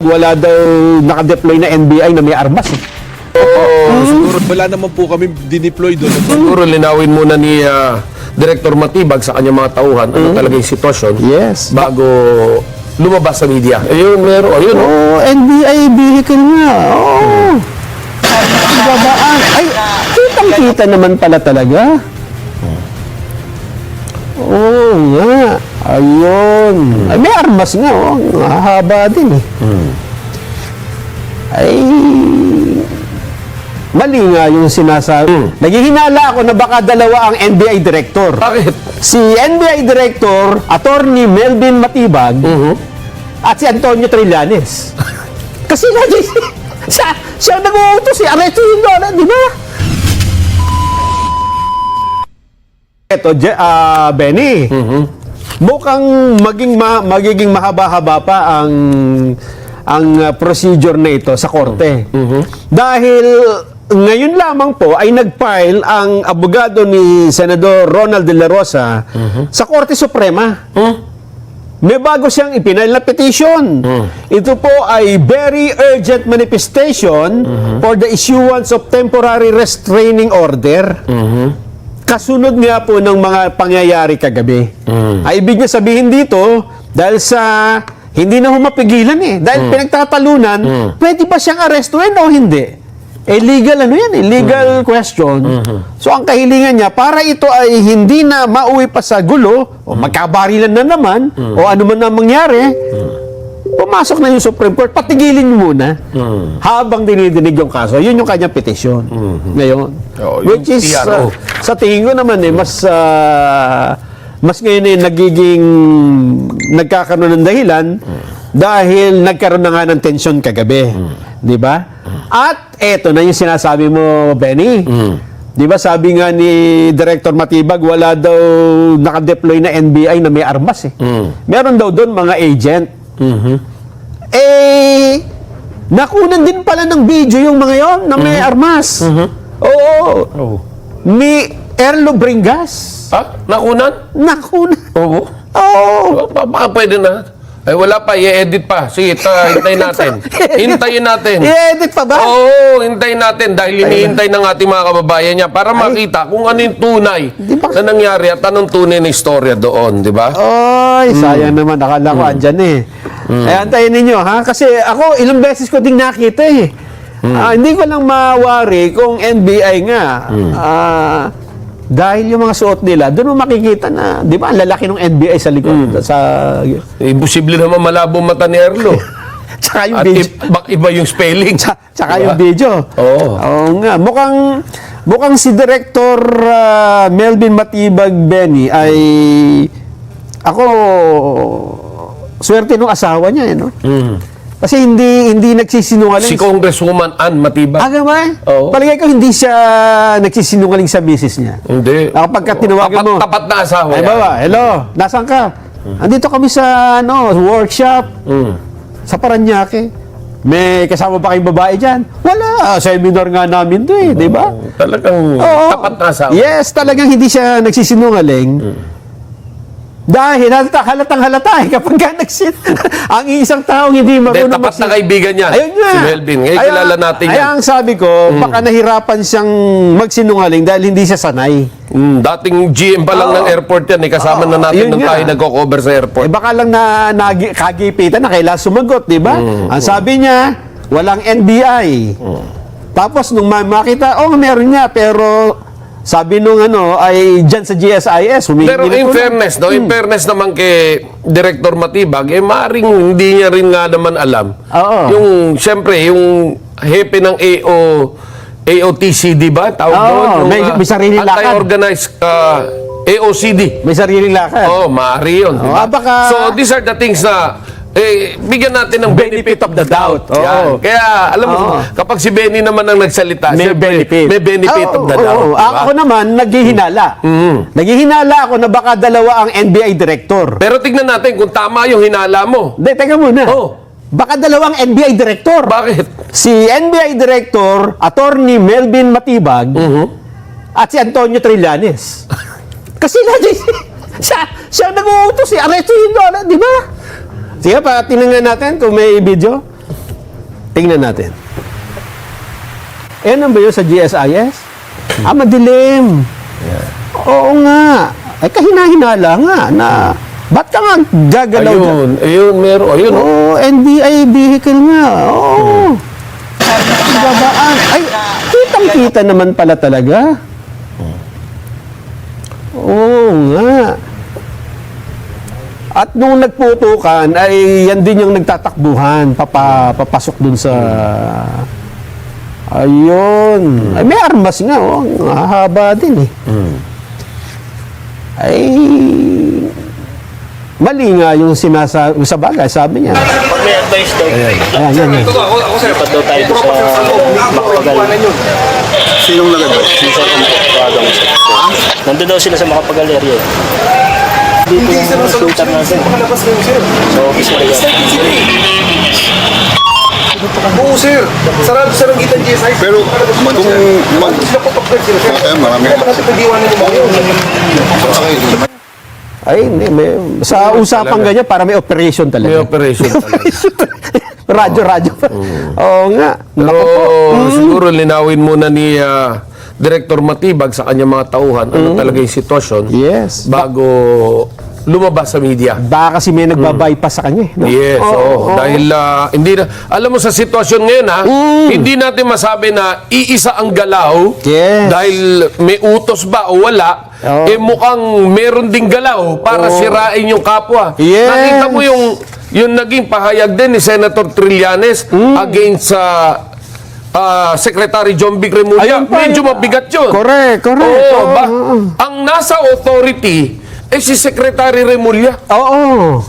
Wala daw nakadeploy na NBI na may armas eh. Siguro wala naman po kami dineploy doon. Siguro linawin muna ni Director Matibag sa kanyang mga tauhan ano talaga yung sitwasyon Yes. bago lumabas sa media. Ayun, meron. Ayun, Oh, NBI vehicle nga. Oh. Babaan. Ay, kitang-kita naman pala talaga. Oo nga. Ayun. Ay, may armas nga. Oh. Haba din eh. Ay, mali nga yung sinasabi. Naghihinala ako na baka dalawa ang NBI director. Bakit? Si NBI Director, Attorney Melvin Matibag, at si Antonio Trillanes. Kasi siya nag-uutos, si Aresto Hindora, di ba? Eto, Benny, mukhang magiging mahaba-haba pa ang procedure na ito sa korte. Dahil ngayon lamang po ay nag-file ang abogado ni Senador Ronald De La Rosa sa Korte Suprema. May bago siyang ipinail na petition. Ito po ay very urgent manifestation for the issuance of temporary restraining order. Kasunod nga po ng mga pangyayari kagabi. Ay ibig niya sabihin dito, dahil sa hindi na humapigilan eh. Dahil pinagtatalunan, pwede ba siyang arestuin o hindi? Legal ano yan, legal question. So ang kahilingan niya, para ito ay hindi na mauwi pa sa gulo, o magkabarilan na naman, o ano man na mangyari, pumasok na yung Supreme Court, patigilin niyo muna habang dinidinig yung kaso. Yun yung kanyang petition ngayon. Oh, Which is, PRO. sa tingin ko naman eh, mas ngayon eh, nagkakaroon ng dahilan dahil nagkaroon na nga ng tensyon kagabi. Di ba? At eto na yung sinasabi mo, Benny. Di ba sabi nga ni Director Matibag, wala daw nakadeploy na NBI na may armas eh. Meron daw doon mga agent. Nakunan din pala ng video yung mga yon na may armas. Oo. Ni Erlo Bringas. Nakunan? Nakunan. Oo. Oo. Baka pwede na. Ay, wala pa. I-edit pa. Sige, hintayin natin. Hintayin natin. I-edit pa ba? Oo, hintayin natin. Dahil hinihintay ng ating mga kababayan niya para makita kung ano yung tunay na nangyari at anong tunay na istorya doon, di ba? Oy, sayang naman. Akala ko andyan eh. Ay, antayin ninyo, ha? Kasi ako, ilang beses ko ding nakita eh. Hindi ko lang mawari kung NBI nga. Dahil yung mga suot nila, doon mo makikita na, di ba, ang lalaki ng NBI sa likod. Imposible naman malabo mata ni Erlo. Tsaka yung At video. iba yung spelling. Tsaka yung video. Oo. Oo nga. Mukhang si Director Melvin Matibag, Benny, ay ako, swerte nung asawa niya, eh, no? Kasi hindi nagsisinungaling. Si Congresswoman Ann Matibag. Ba? Oo. Palagay ko hindi siya nagsisinungaling sa misis niya. Hindi. Pagka tinawagan mo, Tapat na asawa ay yan. baba, hello, nasaan ka? Andito kami sa workshop sa Paranaque. May kasama pa kayong babae dyan? Wala. Seminar nga namin to eh, di ba? Talagang Oo. tapat na asawa. Yes, talagang hindi siya nagsisinungaling. Dahil halatang halata eh kapag ang isang taong hindi marunong Tapat na kaibigan niya. Ayun nga. Si Melvin. Ngayon kilala natin yan. Kaya ang sabi ko, baka nahirapan siyang magsinungaling dahil hindi siya sanay. Dating GM pa lang ng airport yan. Kasama na natin Yun nung nga. tayo nagko-cover sa airport. Baka lang kagipitan na kailangan sumagot, di ba? Ang sabi niya, walang NBI. Tapos nung makita, meron niya, pero sabi nung ay dyan sa GSIS, Pero in fairness, in fairness naman kay Director Matibag, maaaring hindi niya rin nga naman alam. Oo. Yung, siyempre, yung hepe ng AOTCD ba? Tawag doon? Yung, may sariling lakad. Anti-organized AOCD. May sariling lakad. Oo, maaari yun. Diba? Baka- So, these are the things na bigyan natin ng benefit of the doubt. Oo. Yan. Kaya, alam mo, kapag si Benny naman ang nagsalita, May siyempre, benefit. may benefit of the doubt. Oo. Diba? Ako naman, naghihinala. Naghihinala ako na baka dalawa ang NBI director. Pero tignan natin kung tama yung hinala mo. Hindi, teka muna. Oh. Baka dalawang NBI director. Bakit? Si NBI Director, Attorney Melvin Matibag, at si Antonio Trillanes. Kasi siya nag-uutos, Aresto Hindora, di ba? Sige pa, tingnan natin kung may video. Tingnan natin. Ano ba yun sa GSIS? Madilim. Oo nga. Ay, kahina-hinala nga na ba't ka nga gagalaw dyan? Ayun, meron. Ayun. Oo, NBI vehicle nga. Oo. Babaan. Ay, kitang-kita naman pala talaga. Oo nga. At nung nagputukan, ay yan din yung nagtatakbuhan, papasok dun sa... Ayun. Ay, may armas nga, oh. Ang haba din eh. Ay... Mali nga yung sinasabi sa bagay, sabi niya. May advice daw. Ayan. Dapat daw tayo sa Makapagal. Sinong nag-advise? Minsan kung tawagan mo siya. Nandun daw sila sa Makapagal area. Dito yung shooter natin. So, office na yan. Oo, sir. Sarado sa Rangitan GSI. Pero kung marami Ay, hindi. Sa usapang ganyan, para may operation talaga. May operation talaga. Radyo. Oo nga. Pero siguro linawin muna ni Director Matibag sa kanyang mga tauhan ano talaga yung sitwasyon Yes. bago lumabas sa media. Baka kasi may nagbabypass sa kanya. No? Yes, oo. Dahil hindi na, alam mo sa sitwasyon ngayon hindi natin masabi na iisa ang galaw Yes. dahil may utos ba o wala, Oo. mukhang meron ding galaw para sirain yung kapwa. Yes. Nakita mo yung naging pahayag din ni Senator Trillanes against sa Secretary John Vic Remulla. Ayun pa, Medyo yun. mabigat yun. Correct. Oo, Oo. ang nasa authority si Secretary Remulla. Oo.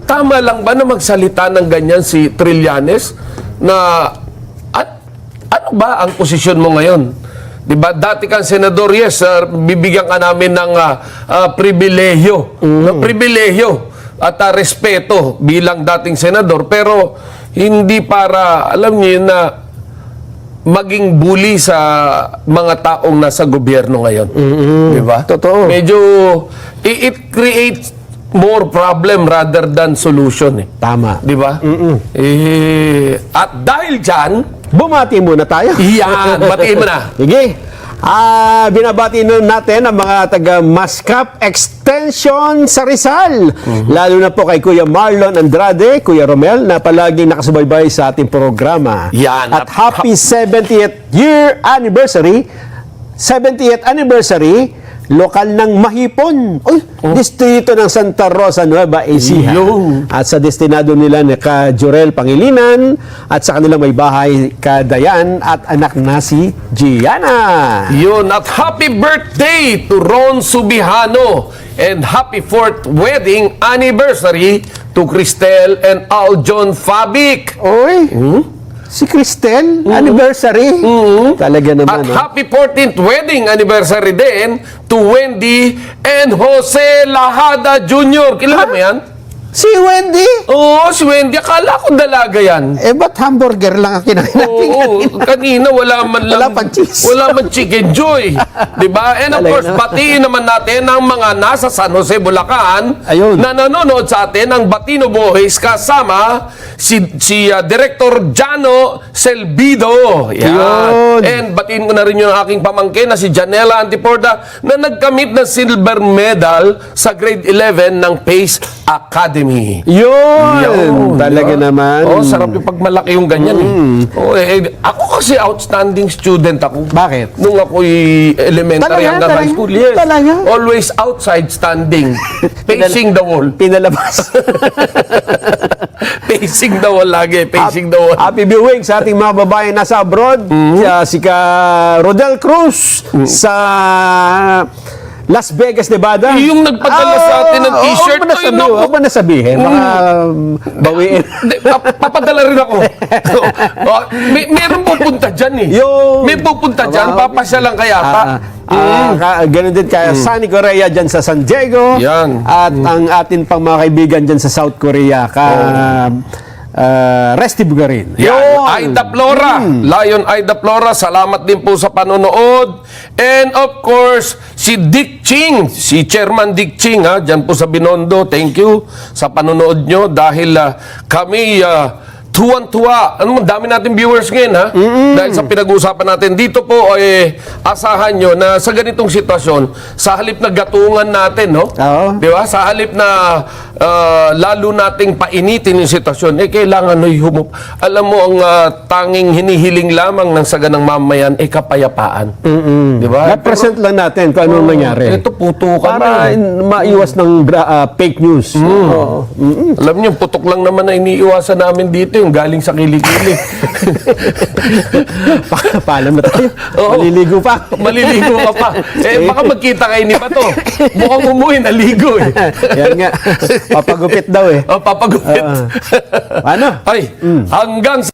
Tama lang ba na magsalita ng ganyan si Trillanes na ano ba ang posisyon mo ngayon? 'Di ba? Dati kang senador, yes, bibigyan ka namin ng pribilehyo, pribilehyo at respeto bilang dating senador, pero hindi para alam niyo yun na maging bully sa mga taong nasa gobyerno ngayon. Di ba? Totoo. Medyo it creates more problem rather than solution. Tama. Di ba? At dahil dyan, Bumati muna tayo. yan, batiin mo na. Sige. Binabati na natin ang mga taga Mascap Extension sa Rizal. Lalo na po kay Kuya Marlon Andrade, Kuya Romel, na palaging nakasubaybay sa ating programa. Yan. At happy 70th year anniversary, 70th anniversary, lokal ng Mahipon. Uy, distrito ng Santa Rosa, Nueva Ecija. Yung. At sa destinado nila ni ka Jurel Pangilinan at sa kanilang may bahay ka Dayan at anak na si Gianna. Yun. At happy birthday to Ron Subihano and happy 4th wedding anniversary to Cristel and Al John Fabic. Oy, si Cristel, anniversary. Talaga naman. At happy 14th wedding anniversary din to Wendy and Jose Lahada Jr. Kilala mo yan? Si Wendy? Oo, si Wendy. Akala ko dalaga yan. Ba't hamburger lang ang kinain natin? Oo, kanina wala man lang. Wala pang cheese. Wala man chicken joy. Diba? And of Talaga course, na. batiin naman natin ang mga nasa San Jose, Bulacan Ayun. na nanonood sa atin ng Batino Boys kasama si Director Jano Selvido. Yan. Ayun. And batiin ko na rin yung aking pamangkin na si Janela Antiporda na nagkamit ng silver medal sa grade 11 ng PACE Academy. Yun! Talaga naman. Oh, sarap yung pagmalaki yung ganyan ako kasi outstanding student ako. Bakit? Nung ako'y elementary Talaga? hanggang high Talaga? school. Yes. Talaga? Always outside standing. Facing the wall. Pinalabas. Facing the wall lagi. Facing the wall. Happy viewing sa ating mga babae nasa abroad. Si ka Rodel Cruz sa Las Vegas, Nevada. Yung nagpadala sa atin ng t-shirt. Ay, naku. Huwag mo na sabihin. Baka bawiin. Hindi, papadala rin ako. Meron pupunta dyan eh. Yung- May pupunta dyan. Papasya lang kaya pa. Ganun din kaya Sunny Korea dyan sa San Diego. Yan. At ang atin pang mga kaibigan dyan sa South Korea. Resty Bugarin. Yan, Aida Flora. Lion Aida Flora, salamat din po sa panonood. And of course, si Dick Ching, si Chairman Dick Ching, dyan po sa Binondo. Thank you sa panonood nyo dahil kami tuwan-tuwa. Ano, dami natin viewers ngayon, ha? Dahil sa pinag-uusapan natin. Dito po, asahan nyo na sa ganitong sitwasyon, sa halip na gatungan natin, no? Oo. Di ba? Sa halip na lalo nating painitin yung sitwasyon, kailangan alam mo, ang tanging hinihiling lamang ng saganang mamayan, kapayapaan. Di ba? Represent lang natin kung anong nangyari. Ito, putukan Para na. maiwas ng fake news. Oo. Alam niyo, putok lang naman na iniiwasan namin dito, yung galing sa kilikili. Paalam na tayo. Oo. Maliligo pa. Maliligo ka pa. Baka magkita kayo ni Bato. Mukhang umuwi, naligo eh. Yan nga. Papagupit daw eh. Papagupit. Ano? Ay, hanggang sa